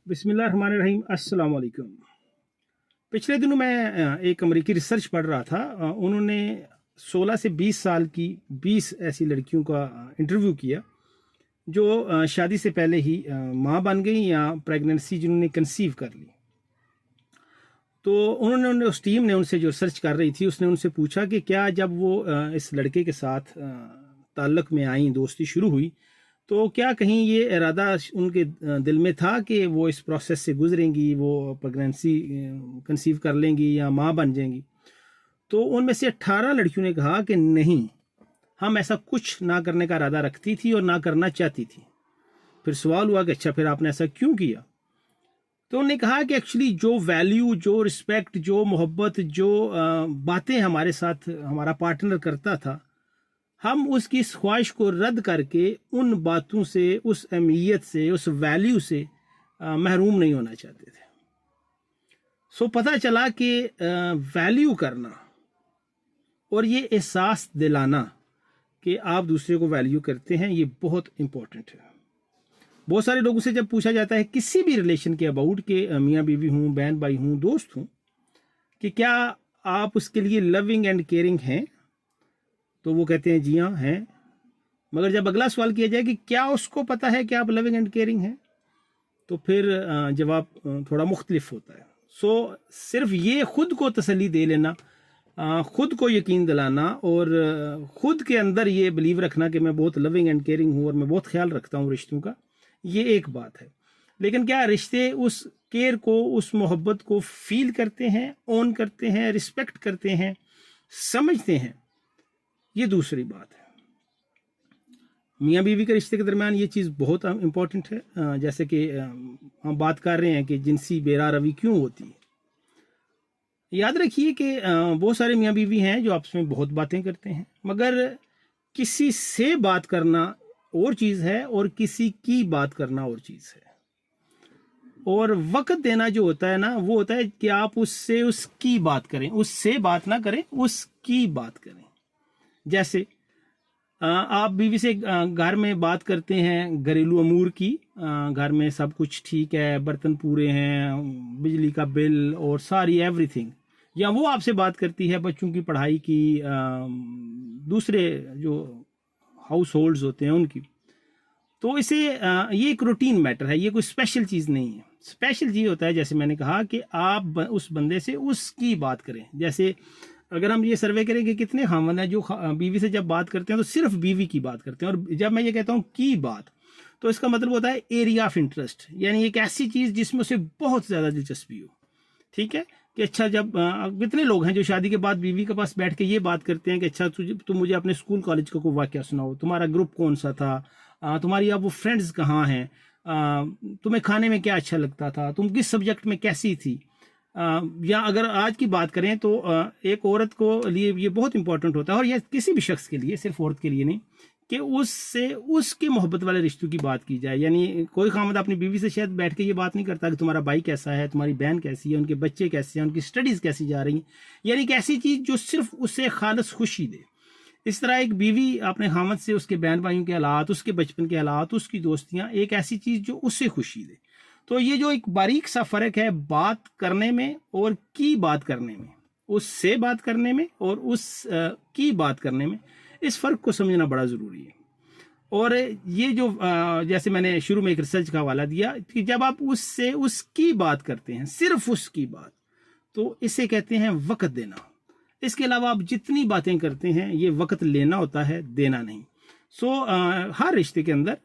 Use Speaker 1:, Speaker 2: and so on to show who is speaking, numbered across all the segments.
Speaker 1: बिस्मिल्लाहिर्रहमानिर्रहीम, अस्सलाम वालेकुम। पिछले दिनों मैं एक अमेरिकी रिसर्च पढ़ रहा था। उन्होंने 16 से 20 साल की 20 ऐसी लड़कियों का इंटरव्यू किया जो शादी से पहले ही माँ बन गई या प्रेगनेंसी जिन्होंने कंसीव कर ली। तो उस टीम ने उनसे, जो रिसर्च कर रही थी, उसने उनसे पूछा कि क्या जब वो इस लड़के के साथ ताल्लुक़ में आई, दोस्ती शुरू हुई, तो क्या कहीं ये इरादा उनके दिल में था कि वो इस प्रोसेस से गुजरेंगी, वो प्रेगनेंसी कंसीव कर लेंगी या माँ बन जाएंगी। तो उनमें से 18 लड़कियों ने कहा कि नहीं, हम ऐसा कुछ ना करने का इरादा रखती थी और ना करना चाहती थी। फिर सवाल हुआ कि अच्छा, फिर आपने ऐसा क्यों किया? तो उन्होंने कहा कि एक्चुअली जो वैल्यू, जो रिस्पेक्ट, जो मोहब्बत, जो बातें हमारे साथ हमारा पार्टनर करता था, हम उसकी इस ख्वाहिश को रद्द करके उन बातों से, उस अहमियत से, उस वैल्यू से महरूम नहीं होना चाहते थे। सो पता चला कि वैल्यू करना और ये एहसास दिलाना कि आप दूसरे को वैल्यू करते हैं, ये बहुत इंपॉर्टेंट है। बहुत सारे लोगों से जब पूछा जाता है किसी भी रिलेशन के अबाउट, के मियाँ बीवी हूँ, बहन भाई हूँ, दोस्त हूँ, कि क्या आप उसके लिए लविंग एंड केयरिंग हैं, तो वो कहते हैं जी हाँ हैं। मगर जब अगला सवाल किया जाए कि क्या उसको पता है कि आप लविंग एंड केयरिंग हैं, तो फिर जवाब थोड़ा मुख्तलिफ होता है। सो सिर्फ ये खुद को तसल्ली दे लेना, खुद को यकीन दिलाना और खुद के अंदर ये बिलीव रखना कि मैं बहुत लविंग एंड केयरिंग हूँ और मैं बहुत ख्याल रखता हूँ रिश्तों का, ये एक बात है। लेकिन क्या रिश्ते उस केयर को, उस मोहब्बत को फील करते हैं, ओन करते हैं, रिस्पेक्ट करते हैं, समझते हैं, ये दूसरी बात है। मियाँ बीवी के रिश्ते के दरमियान ये चीज़ बहुत इम्पोर्टेंट है। जैसे कि हम बात कर रहे हैं कि जिनसी बेरा रवि क्यों होती है। याद रखिए कि बहुत सारे मियाँ बीवी हैं जो आपस में बहुत बातें करते हैं, मगर किसी से बात करना और चीज़ है और किसी की बात करना और चीज़ है। और वक्त देना जो होता है ना, वो होता है कि आप उससे उसकी बात करें, उससे बात ना करें, उसकी बात करें। जैसे आप बीवी से घर में बात करते हैं घरेलू अमूर की, घर में सब कुछ ठीक है, बर्तन पूरे हैं, बिजली का बिल और सारी एवरीथिंग, या वो आपसे बात करती है बच्चों की पढ़ाई की, दूसरे जो हाउस होल्ड्स होते हैं उनकी। तो इसे ये एक रूटीन मैटर है, ये कोई स्पेशल चीज़ नहीं है। स्पेशल चीज़ होता है, जैसे मैंने कहा, कि आप उस बंदे से उसकी बात करें। जैसे अगर हम ये सर्वे करें कि कितने खामन हैं जो बीवी से जब बात करते हैं तो सिर्फ बीवी की बात करते हैं, और जब मैं ये कहता हूँ की बात, तो इसका मतलब होता है एरिया ऑफ इंटरेस्ट, यानी एक ऐसी चीज़ जिसमें उसे बहुत ज़्यादा दिलचस्पी हो। ठीक है कि अच्छा, जब कितने लोग हैं जो शादी के बाद बीवी के पास बैठ के ये बात करते हैं कि अच्छा, तुम मुझे अपने स्कूल कॉलेज का कोई वाक़या सुनाओ, तुम्हारा ग्रुप कौन सा था, तुम्हारी अब वो फ्रेंड्स कहाँ हैं, तुम्हें खाने में क्या अच्छा लगता था, तुम किस सब्जेक्ट में कैसी थी। या अगर आज की बात करें तो एक औरत को लिए ये बहुत इंपॉर्टेंट होता है, और यह किसी भी शख्स के लिए, सिर्फ औरत के लिए नहीं, कि उससे उसके मोहब्बत वाले रिश्तों की बात की जाए। यानी कोई खामद अपनी बीवी से शायद बैठ के ये बात नहीं करता कि तुम्हारा भाई कैसा है, तुम्हारी बहन कैसी है, उनके बच्चे कैसे हैं, उनकी स्टडीज़ कैसी जा रही हैं, यानी एक ऐसी चीज़ जो सिर्फ उसे खालस खुशी दे। इस तरह एक बीवी अपने खामद से उसके बहन भाइयों के हालात, उसके बचपन के हालात, उसकी दोस्तियाँ, एक ऐसी चीज़ जो उससे खुशी दे। तो ये जो एक बारीक सा फ़र्क है बात करने में और की बात करने में, उससे बात करने में और उस की बात करने में, इस फ़र्क को समझना बड़ा ज़रूरी है। और ये जो जैसे मैंने शुरू में एक रिसर्च का हवाला दिया कि जब आप उससे उसकी बात करते हैं, सिर्फ उसकी बात, तो इसे कहते हैं वक़्त देना। इसके अलावा आप जितनी बातें करते हैं, ये वक़्त लेना होता है, देना नहीं। सो हर रिश्ते के अंदर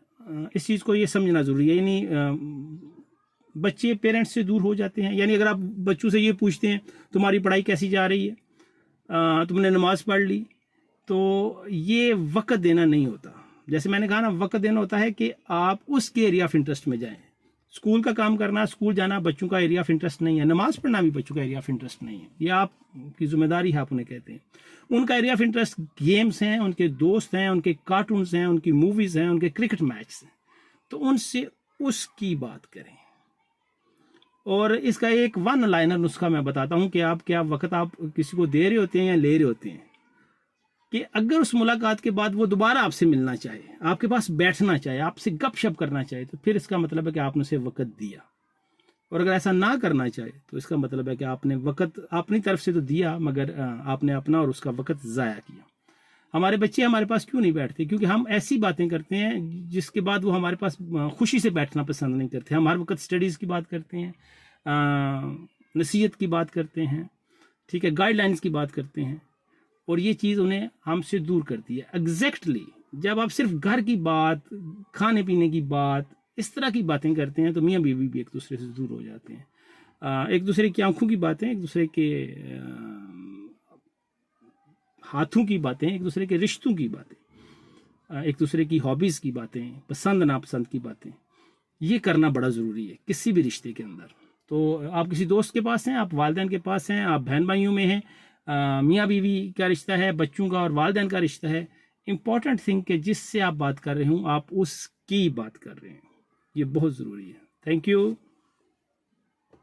Speaker 1: इस चीज़ को ये समझना ज़रूरी है। यानी बच्चे पेरेंट्स से दूर हो जाते हैं। यानी अगर आप बच्चों से ये पूछते हैं तुम्हारी पढ़ाई कैसी जा रही है, तुमने नमाज़ पढ़ ली, तो ये वक़्त देना नहीं होता। जैसे मैंने कहा ना, वक़्त देना होता है कि आप उसके एरिया ऑफ इंटरेस्ट में जाएं। स्कूल का काम करना, स्कूल जाना बच्चों का एरिया ऑफ इंटरेस्ट नहीं है, नमाज पढ़ना भी बच्चों का एरिया ऑफ इंटरेस्ट नहीं है, ये आपकी जिम्मेदारी है, आप उन्हें कहते हैं। उनका एरिया ऑफ इंटरेस्ट गेम्स हैं, उनके दोस्त हैं, उनके कार्टून्स हैं, उनकी मूवीज़ हैं, उनके क्रिकेट मैच हैं। तो उनसे उसकी बात करें। और इसका एक वन लाइनर नुस्खा मैं बताता हूँ कि आप क्या वक्त आप किसी को दे रहे होते हैं या ले रहे होते हैं, कि अगर उस मुलाकात के बाद वो दोबारा आपसे मिलना चाहे, आपके पास बैठना चाहे, आपसे गपशप करना चाहे, तो फिर इसका मतलब है कि आपने उसे वक्त दिया। और अगर ऐसा ना करना चाहे तो इसका मतलब है कि आपने वक्त अपनी तरफ से तो दिया, मगर आपने अपना और उसका वक्त ज़ाया किया। हमारे बच्चे हमारे पास क्यों नहीं बैठते? क्योंकि हम ऐसी बातें करते हैं जिसके बाद वो हमारे पास खुशी से बैठना पसंद नहीं करते। हम हर वक्त स्टडीज़ की बात करते हैं, नसीहत की बात करते हैं, ठीक है, गाइडलाइंस की बात करते हैं, और ये चीज़ उन्हें हमसे दूर करती है। एग्जैक्टली जब आप सिर्फ घर की बात, खाने पीने की बात, इस तरह की बातें करते हैं तो मियाँ बीवी भी एक दूसरे से दूर हो जाते हैं। एक दूसरे की आंखों की बातें, एक दूसरे के हाथों की बातें, एक दूसरे के रिश्तों की बातें, एक दूसरे की हॉबीज़ की बातें, पसंद नापसंद की बातें, ये करना बड़ा ज़रूरी है किसी भी रिश्ते के अंदर। तो आप किसी दोस्त के पास हैं, आप वालिदैन के पास हैं, आप बहन भाइयों में हैं, मियाँ बीवी का रिश्ता है, बच्चों का और वालिदैन का रिश्ता है, इम्पॉर्टेंट थिंग कि जिससे आप बात कर रहे हो आप उसकी बात कर रहे हैं, ये बहुत ज़रूरी है। Thank you.